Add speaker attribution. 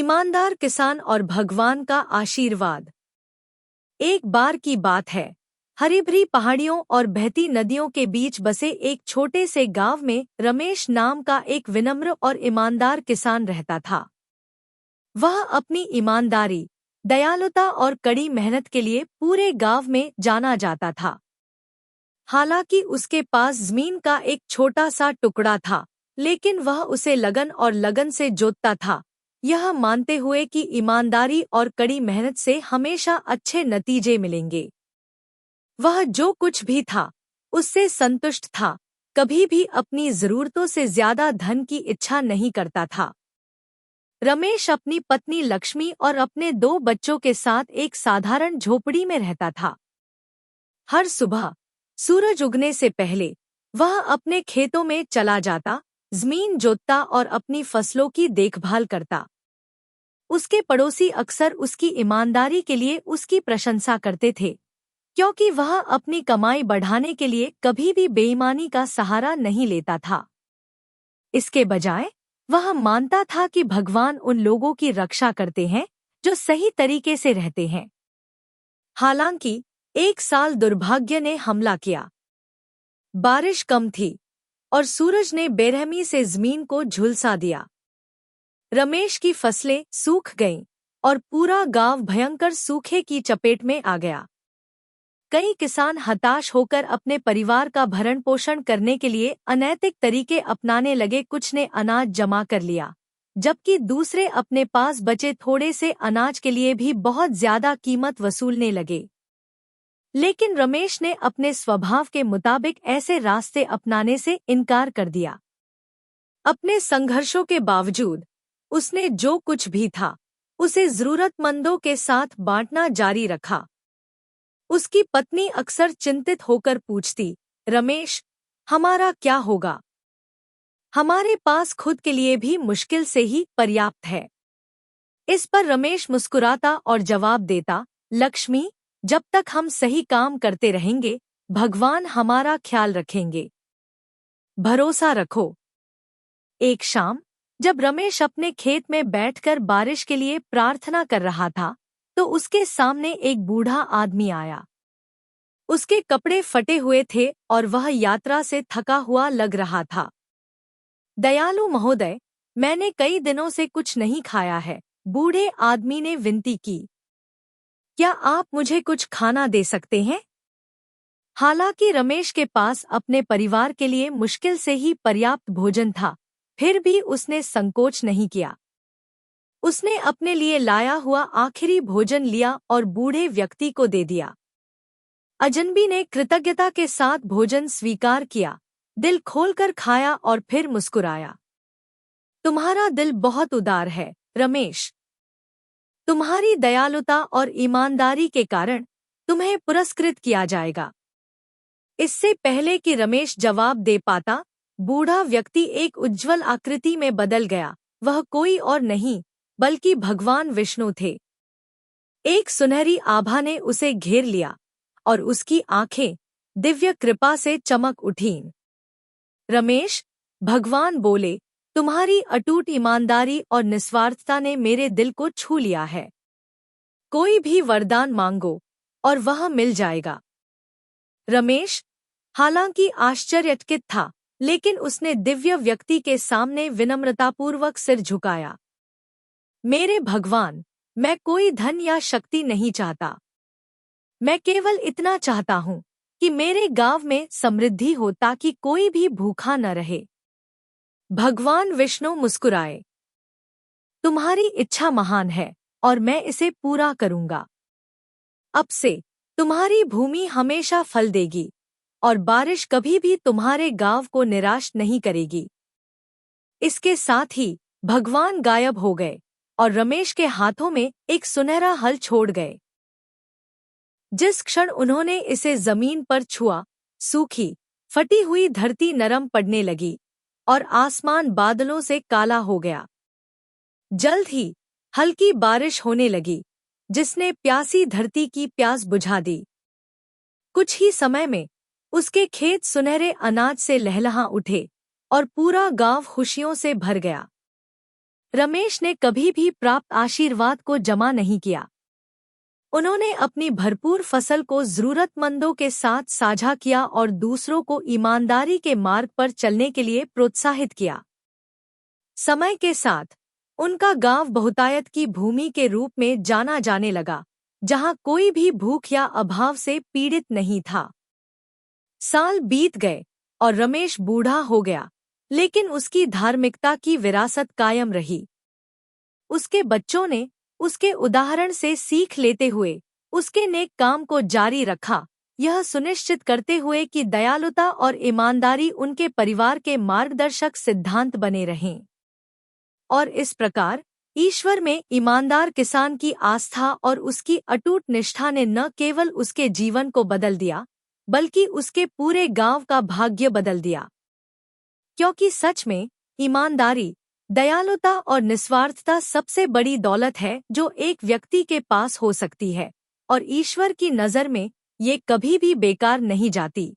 Speaker 1: ईमानदार किसान और भगवान का आशीर्वाद। एक बार की बात है, हरी भरी पहाड़ियों और बहती नदियों के बीच बसे एक छोटे से गांव में रमेश नाम का एक विनम्र और ईमानदार किसान रहता था। वह अपनी ईमानदारी, दयालुता और कड़ी मेहनत के लिए पूरे गांव में जाना जाता था। हालांकि उसके पास जमीन का एक छोटा सा टुकड़ा था, लेकिन वह उसे लगन से जोतता था, यह मानते हुए कि ईमानदारी और कड़ी मेहनत से हमेशा अच्छे नतीजे मिलेंगे। वह जो कुछ भी था, उससे संतुष्ट था, कभी भी अपनी जरूरतों से ज्यादा धन की इच्छा नहीं करता था। रमेश अपनी पत्नी लक्ष्मी और अपने 2 बच्चों के साथ एक साधारण झोपड़ी में रहता था। हर सुबह सूरज उगने से पहले वह अपने खेतों में चला जाता, जमीन जोतता और अपनी फसलों की देखभाल करता। उसके पड़ोसी अक्सर उसकी ईमानदारी के लिए उसकी प्रशंसा करते थे, क्योंकि वह अपनी कमाई बढ़ाने के लिए कभी भी बेईमानी का सहारा नहीं लेता था। इसके बजाय वह मानता था कि भगवान उन लोगों की रक्षा करते हैं जो सही तरीके से रहते हैं। हालांकि एक साल दुर्भाग्य ने हमला किया। बारिश कम थी और सूरज ने बेरहमी से जमीन को झुलसा दिया। रमेश की फसलें सूख गईं और पूरा गांव भयंकर सूखे की चपेट में आ गया। कई किसान हताश होकर अपने परिवार का भरण पोषण करने के लिए अनैतिक तरीके अपनाने लगे। कुछ ने अनाज जमा कर लिया, जबकि दूसरे अपने पास बचे थोड़े से अनाज के लिए भी बहुत ज्यादा कीमत वसूलने लगे। लेकिन रमेश ने अपने स्वभाव के मुताबिक ऐसे रास्ते अपनाने से इनकार कर दिया। अपने संघर्षों के बावजूद उसने जो कुछ भी था, उसे जरूरतमंदों के साथ बांटना जारी रखा। उसकी पत्नी अक्सर चिंतित होकर पूछती, रमेश, हमारा क्या होगा? हमारे पास खुद के लिए भी मुश्किल से ही पर्याप्त है। इस पर रमेश मुस्कुराता और जवाब देता, लक्ष्मी, जब तक हम सही काम करते रहेंगे, भगवान हमारा ख्याल रखेंगे। भरोसा रखो। एक शाम जब रमेश अपने खेत में बैठकर बारिश के लिए प्रार्थना कर रहा था, तो उसके सामने एक बूढ़ा आदमी आया। उसके कपड़े फटे हुए थे और वह यात्रा से थका हुआ लग रहा था। दयालु महोदय, मैंने कई दिनों से कुछ नहीं खाया है, बूढ़े आदमी ने विनती की। क्या आप मुझे कुछ खाना दे सकते हैं? हालांकि रमेश के पास अपने परिवार के लिए मुश्किल से ही पर्याप्त भोजन था, फिर भी उसने संकोच नहीं किया। उसने अपने लिए लाया हुआ आखिरी भोजन लिया और बूढ़े व्यक्ति को दे दिया। अजनबी ने कृतज्ञता के साथ भोजन स्वीकार किया, दिल खोलकर खाया और फिर मुस्कुराया। तुम्हारा दिल बहुत उदार है, रमेश। तुम्हारी दयालुता और ईमानदारी के कारण तुम्हें पुरस्कृत किया जाएगा। इससे पहले कि रमेश जवाब दे पाता, बूढ़ा व्यक्ति एक उज्ज्वल आकृति में बदल गया। वह कोई और नहीं बल्कि भगवान विष्णु थे। एक सुनहरी आभा ने उसे घेर लिया और उसकी आंखें दिव्य कृपा से चमक उठीं। रमेश, भगवान बोले, तुम्हारी अटूट ईमानदारी और निस्वार्थता ने मेरे दिल को छू लिया है। कोई भी वरदान मांगो और वह मिल जाएगा। रमेश, हालांकि आश्चर्यचकित था, लेकिन उसने दिव्य व्यक्ति के सामने विनम्रतापूर्वक सिर झुकाया। मेरे भगवान, मैं कोई धन या शक्ति नहीं चाहता। मैं केवल इतना चाहता हूँ कि मेरे गांव में समृद्धि हो ताकि कोई भी भूखा न रहे। भगवान विष्णु मुस्कुराए। तुम्हारी इच्छा महान है और मैं इसे पूरा करूंगा। अब से तुम्हारी भूमि हमेशा फल देगी और बारिश कभी भी तुम्हारे गांव को निराश नहीं करेगी। इसके साथ ही भगवान गायब हो गए और रमेश के हाथों में एक सुनहरा हल छोड़ गए। जिस क्षण उन्होंने इसे जमीन पर छुआ, सूखी, फटी हुई धरती नरम पड़ने लगी और आसमान बादलों से काला हो गया। जल्द ही हल्की बारिश होने लगी, जिसने प्यासी धरती की प्यास बुझा दी। कुछ ही समय में उसके खेत सुनहरे अनाज से लहलहा उठे और पूरा गांव खुशियों से भर गया। रमेश ने कभी भी प्राप्त आशीर्वाद को जमा नहीं किया। उन्होंने अपनी भरपूर फसल को जरूरतमंदों के साथ साझा किया और दूसरों को ईमानदारी के मार्ग पर चलने के लिए प्रोत्साहित किया। समय के साथ उनका गांव बहुतायत की भूमि के रूप में जाना जाने लगा, जहां कोई भी भूख या अभाव से पीड़ित नहीं था। साल बीत गए और रमेश बूढ़ा हो गया, लेकिन उसकी धार्मिकता की विरासत कायम रही। उसके बच्चों ने उसके उदाहरण से सीख लेते हुए उसके नेक काम को जारी रखा, यह सुनिश्चित करते हुए कि दयालुता और ईमानदारी उनके परिवार के मार्गदर्शक सिद्धांत बने रहें। और इस प्रकार ईश्वर में ईमानदार किसान की आस्था और उसकी अटूट निष्ठा ने न केवल उसके जीवन को बदल दिया, बल्कि उसके पूरे गांव का भाग्य बदल दिया। क्योंकि सच में ईमानदारी, दयालुता और निस्वार्थता सबसे बड़ी दौलत है जो एक व्यक्ति के पास हो सकती है, और ईश्वर की नज़र में ये कभी भी बेकार नहीं जाती।